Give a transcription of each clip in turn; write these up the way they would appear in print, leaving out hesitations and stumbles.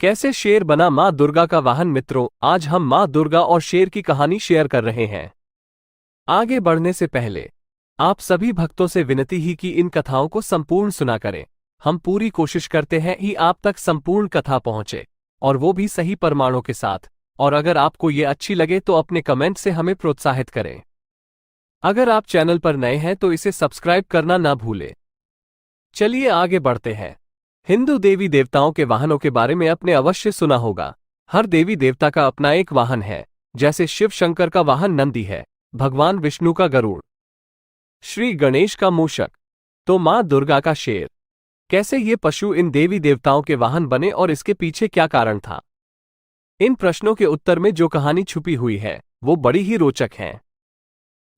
कैसे शेर बना मां दुर्गा का वाहन। मित्रों, आज हम मां दुर्गा और शेर की कहानी शेयर कर रहे हैं। आगे बढ़ने से पहले आप सभी भक्तों से विनती ही कि इन कथाओं को संपूर्ण सुना करें। हम पूरी कोशिश करते हैं कि आप तक संपूर्ण कथा पहुंचे, और वो भी सही प्रमाणों के साथ। और अगर आपको ये अच्छी लगे तो अपने कमेंट से हमें प्रोत्साहित करें। अगर आप चैनल पर नए हैं तो इसे सब्सक्राइब करना ना भूलें। चलिए आगे बढ़ते हैं। हिंदू देवी देवताओं के वाहनों के बारे में आपने अवश्य सुना होगा। हर देवी देवता का अपना एक वाहन है। जैसे शिव शंकर का वाहन नंदी है, भगवान विष्णु का गरुड़, श्री गणेश का मूषक, तो मां दुर्गा का शेर। कैसे ये पशु इन देवी देवताओं के वाहन बने और इसके पीछे क्या कारण था? इन प्रश्नों के उत्तर में जो कहानी छुपी हुई है वो बड़ी ही रोचक है।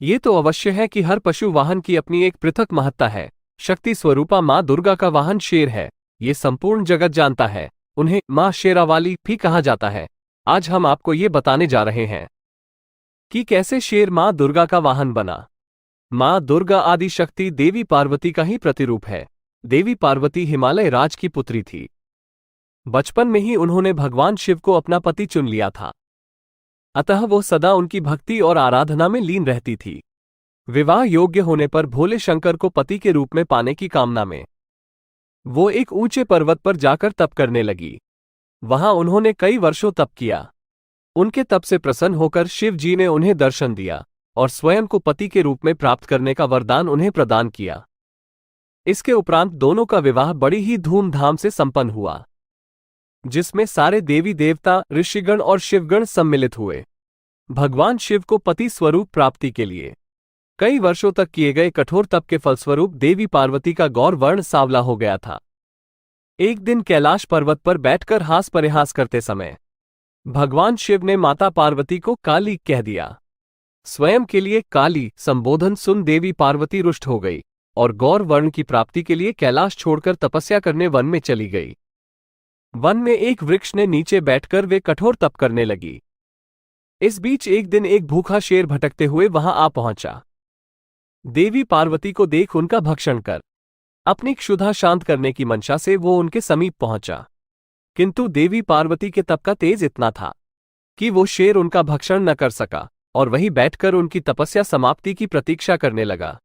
ये तो अवश्य है कि हर पशु वाहन की अपनी एक पृथक महत्ता है। शक्ति स्वरूपा मां दुर्गा का वाहन शेर है, ये संपूर्ण जगत जानता है। उन्हें मां शेरावाली भी कहा जाता है। आज हम आपको ये बताने जा रहे हैं कि कैसे शेर मां दुर्गा का वाहन बना। मां दुर्गा आदि शक्ति देवी पार्वती का ही प्रतिरूप है। देवी पार्वती हिमालय राज की पुत्री थी। बचपन में ही उन्होंने भगवान शिव को अपना पति चुन लिया था, अतः वो सदा उनकी भक्ति और आराधना में लीन रहती थी। विवाह योग्य होने पर भोले शंकर को पति के रूप में पाने की कामना में वो एक ऊंचे पर्वत पर जाकर तप करने लगी। वहां उन्होंने कई वर्षों तप किया। उनके तप से प्रसन्न होकर शिव जी ने उन्हें दर्शन दिया और स्वयं को पति के रूप में प्राप्त करने का वरदान उन्हें प्रदान किया। इसके उपरांत दोनों का विवाह बड़ी ही धूमधाम से संपन्न हुआ, जिसमें सारे देवी देवता, ऋषिगण और शिवगण सम्मिलित हुए। भगवान शिव को पति स्वरूप प्राप्ति के लिए कई वर्षों तक किए गए कठोर तप के फलस्वरूप देवी पार्वती का गौर वर्ण सांवला हो गया था। एक दिन कैलाश पर्वत पर बैठकर हास परिहास करते समय भगवान शिव ने माता पार्वती को काली कह दिया। स्वयं के लिए काली संबोधन सुन देवी पार्वती रुष्ट हो गई और गौर वर्ण की प्राप्ति के लिए कैलाश छोड़कर तपस्या करने वन में चली गई। वन में एक वृक्ष ने नीचे बैठकर वे कठोर तप करने लगी। इस बीच एक दिन एक भूखा शेर भटकते हुए वहां आ पहुंचा। देवी पार्वती को देख उनका भक्षण कर अपनी क्षुधा शांत करने की मंशा से वो उनके समीप पहुंचा, किंतु देवी पार्वती के तप का तेज इतना था कि वो शेर उनका भक्षण न कर सका और वहीं बैठकर उनकी तपस्या समाप्ति की प्रतीक्षा करने लगा।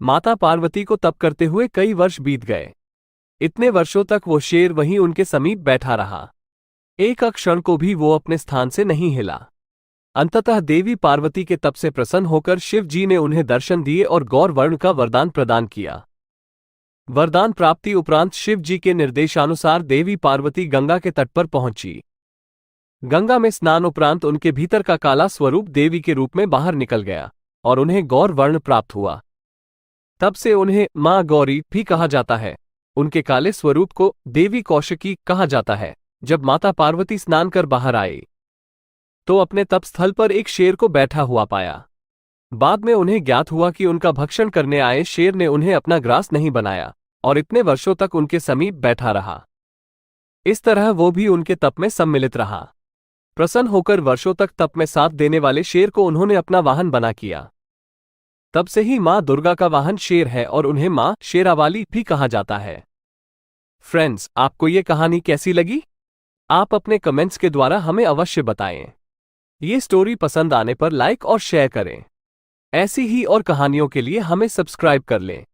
माता पार्वती को तप करते हुए कई वर्ष बीत गए। इतने वर्षों तक वो शेर वहीं उनके समीप बैठा रहा। एक क्षण को भी वो अपने स्थान से नहीं हिला। अंततः देवी पार्वती के तप से प्रसन्न होकर शिव जी ने उन्हें दर्शन दिए और गौर वर्ण का वरदान प्रदान किया। वरदान प्राप्ति उपरांत शिव जी के निर्देशानुसार देवी पार्वती गंगा के तट पर पहुंची। गंगा में स्नान उपरांत उनके भीतर का काला स्वरूप देवी के रूप में बाहर निकल गया और उन्हें गौर वर्ण प्राप्त हुआ। तब से उन्हें मां गौरी भी कहा जाता है। उनके काले स्वरूप को देवी कौशिकी कहा जाता है। जब माता पार्वती स्नान कर बाहर आए तो अपने तप स्थल पर एक शेर को बैठा हुआ पाया। बाद में उन्हें ज्ञात हुआ कि उनका भक्षण करने आए शेर ने उन्हें अपना ग्रास नहीं बनाया और इतने वर्षों तक उनके समीप बैठा रहा। इस तरह वो भी उनके तप में सम्मिलित रहा। प्रसन्न होकर वर्षों तक तप में साथ देने वाले शेर को उन्होंने अपना वाहन बना किया। तब से ही मां दुर्गा का वाहन शेर है और उन्हें मां शेरावाली भी कहा जाता है। फ्रेंड्स, आपको ये कहानी कैसी लगी? आप अपने कमेंट्स के द्वारा हमें अवश्य बताएं। ये स्टोरी पसंद आने पर लाइक और शेयर करें। ऐसी ही और कहानियों के लिए हमें सब्सक्राइब कर लें।